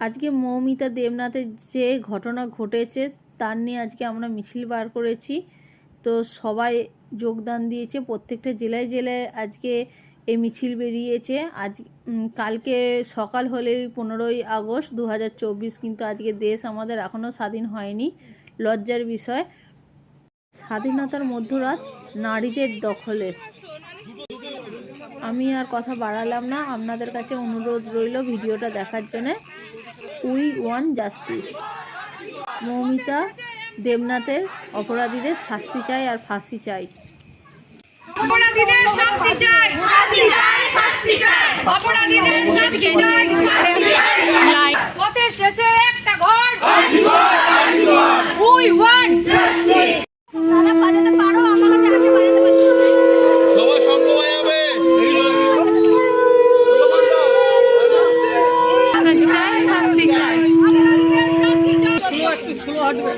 আজকে মৌমিতা দেবনাথের যে ঘটনা ঘটেছে তার নিয়ে আজকে আমরা মিছিল বার করেছি। তো সবাই যোগদান দিয়েছে, প্রত্যেকটা জেলায় জেলায় আজকে এই মিছিল বেরিয়েছে। কালকে সকাল হলেই 15ই আগস্ট 2024, কিন্তু আজকে দেশ আমাদের এখনও স্বাধীন হয়নি। লজ্জার বিষয়, স্বাধীনতার মধ্যরাত নারীদের দখলে। আমি আর কথা বাড়ালাম না, আপনাদের কাছে অনুরোধ রইল ভিডিওটা দেখার জন্য। We want justice. মৌমিতা দেবনাথের অপরাধীদের শাস্তি চাই আর ফাঁসি চাই। অপরাধীদের শাস্তি চাই, শাস্তি চাই, শাস্তি চাই, অপরাধীদের শাস্তি চাই, শাস্তি চাই। পথের শেষে একটা ঘর, উই ওয়ান্ট জাস্টিস। দাদা বাজাতে পারো, আমার কাছে আমি বাজাতে পারছি না। সবাই সঙ্গ বাজাবে। শাস্তি চাই, স্লো হাঁটবে।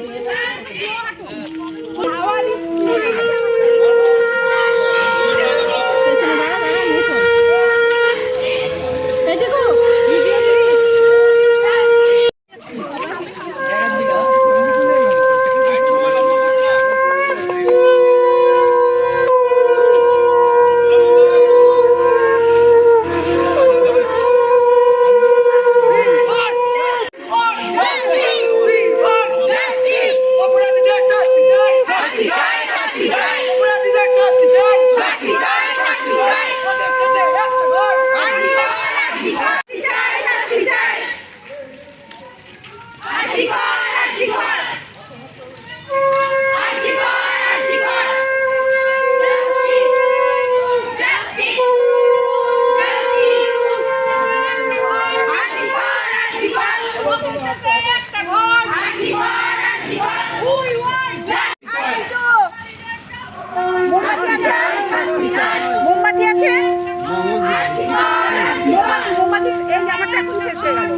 মোমবাতি আছে, মোমবাতি এই জামাটা এখন শেষ হয়ে গেল।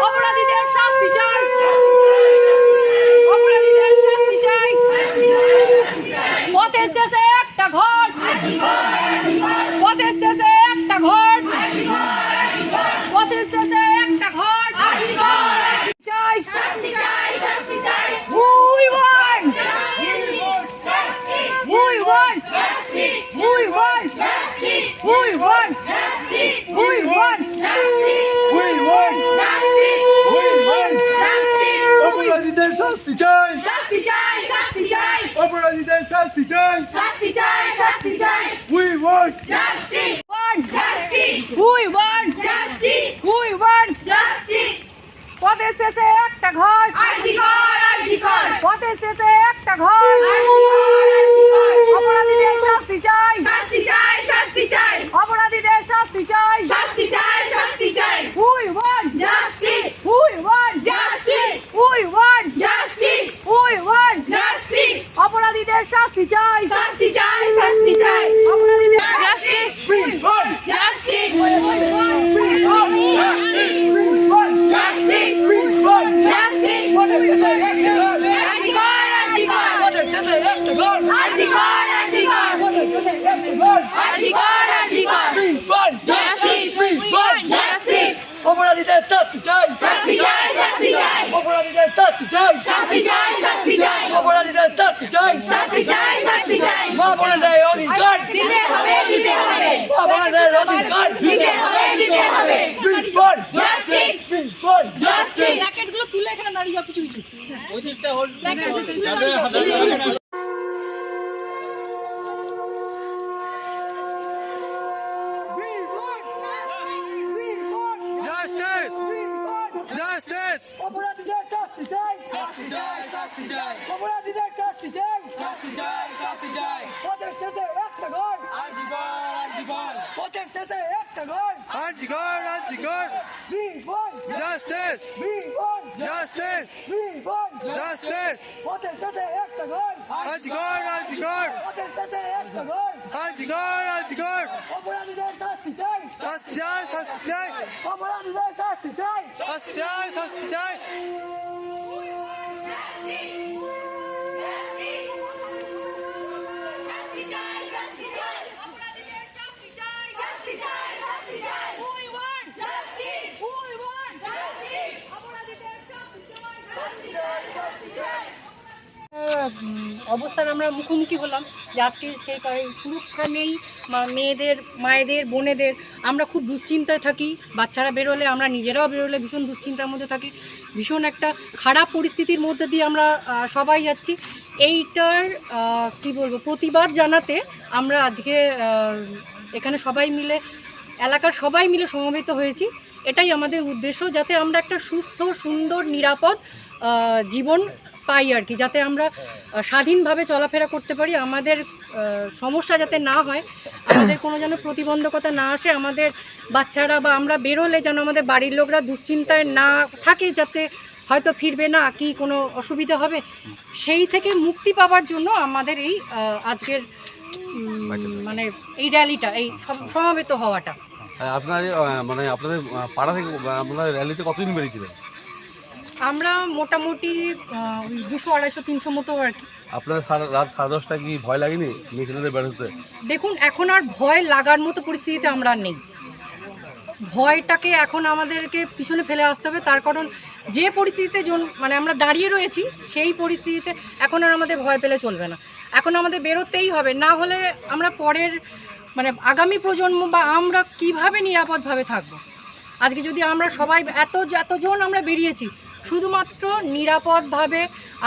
অপরাধীদের শাস্তি চাই। শাস্তি চাই, অপরাধীদের শাস্তি চাই, অপরাধীদের শাস্তি চাই, মা বোনেদের অধিকার, মা বোনেদের অধিকার, বিস্ফোরণ, বিস্ফোরণ, প্ল্যাকেটগুলো তুলে এখানে দাঁড়িয়ে যাও কিছু কিছু প্ল্যাকেটগুলো তুলে দাঁড়িয়ে যাও। Justice! অপরাধীদের শাস্তি চাই, অপরাধীদের শাস্তি চাই, পথের শেষে একটা ঘর, পথের শেষে একটা ঘর, Antigone! বিস্ফোরণ, Justice! বিস্ফোরণ, Justice! বিস্ফোরণ, Justice! পথের শেষে একটা ঘর, Antigone! পথের শেষে একটা ঘর, Antigone! অপরাধীদের শাস্তি চাই, অপরাধীদের শাস্তি চাই, অবস্থার আমরা মুখোমুখি হলাম যে আজকে সেই সুরক্ষা নেই মেয়েদের, মায়েদের, বোনেদের। আমরা খুব দুশ্চিন্তায় থাকি, বাচ্চারা বেরোলে, আমরা নিজেরাও বেরোলে ভীষণ দুশ্চিন্তার মধ্যে থাকি, ভীষণ একটা খারাপ পরিস্থিতির মধ্যে দিয়ে আমরা সবাই যাচ্ছি। এইটার কি বলবো, প্রতিবাদ জানাতে আমরা আজকে এখানে সবাই মিলে, এলাকার সবাই মিলে সমবেত হয়েছি। এটাই আমাদের উদ্দেশ্য, যাতে আমরা একটা সুস্থ, সুন্দর, নিরাপদ জীবন পাই আর কি, যাতে আমরা স্বাধীনভাবে চলাফেরা করতে পারি, আমাদের সমস্যা যাতে না হয়, আমাদের কোনো যেন প্রতিবন্ধকতা না আসে, আমাদের বাচ্চারা বা আমরা বেরোলে যেন আমাদের বাড়ির লোকরা দুশ্চিন্তায় না থাকে, যাতে হয়তো ফিরবে না, কি কোনো অসুবিধা হবে, সেই থেকে মুক্তি পাওয়ার জন্য আমাদের এই আজকের মানে এই র্যালিটা, এই সমবেত হওয়াটা। আপনার মানে আপনাদের পাড়া থেকে আপনার র্যালিতে কতদিন বেরিয়েছিলেন? আমরা মোটামুটি 200-250-300 মতো আর কি। আপনার রাত 10:30 কি ভয় লাগেনি মিছিলদের বেরোতে? দেখুন, এখন আর ভয় লাগার মতো পরিস্থিতিতে আমরা নেই। ভয়টাকে এখন আমাদেরকে পিছনে ফেলে আসতে হবে, তার কারণ যে পরিস্থিতিতে মানে আমরা দাঁড়িয়ে রয়েছি, সেই পরিস্থিতিতে এখন আর আমাদের ভয় পেলে চলবে না। এখন আমাদের বেরোতেই হবে, না হলে আমরা পরের মানে আগামী প্রজন্ম বা আমরা কিভাবে নিরাপদভাবে থাকব। আজকে যদি আমরা সবাই এতজন আমরা বেরিয়েছি শুধুমাত্র নিরাপদভাবে,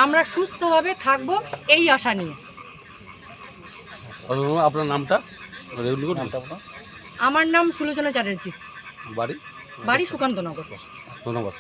আমরা সুস্থভাবে থাকব, এই আশা নিয়ে। আপনার নামটা? আমার নাম সুলোচনা চ্যাটার্জি, বাড়ি বাড়ি সুকান্তনগর। ধন্যবাদ।